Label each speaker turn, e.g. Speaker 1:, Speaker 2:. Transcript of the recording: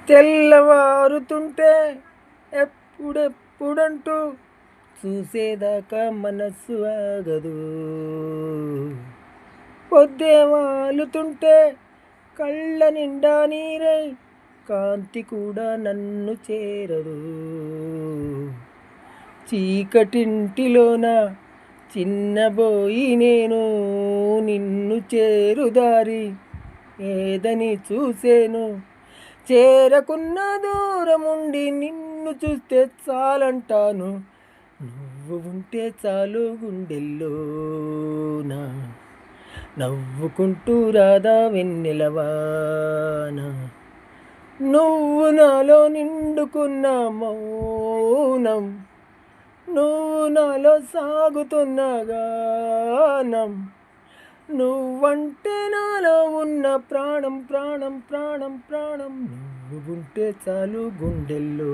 Speaker 1: తెల్లవారుతుంటే ఎప్పుడెప్పుడంటూ చూసేదాకా మనస్సు ఆగదు. పొద్దే వాలుతుంటే కళ్ళ నిండా నీరై కాంతి కూడా నన్ను చేరదు. చీకటింటిలోన చిన్నబోయి నేను నిన్ను చేరుదారి ఏదని చూసేను. చేరకున్న దూరముండి నిన్ను చూస్తే చాలంటాను. నువ్వు ఉంటే చాలు గుండెల్లోనా, నవ్వుకుంటూ రాధా వెన్నెలవాన. నువ్వు నాలో నిండుకున్న మౌనం, నువ్వు నాలో సాగుతున్న గానం. నువ్వంటే నాలో ఉన్న ప్రాణం ప్రాణం ప్రాణం ప్రాణం. నువ్వు ఉంటే చాలు గుండెల్లో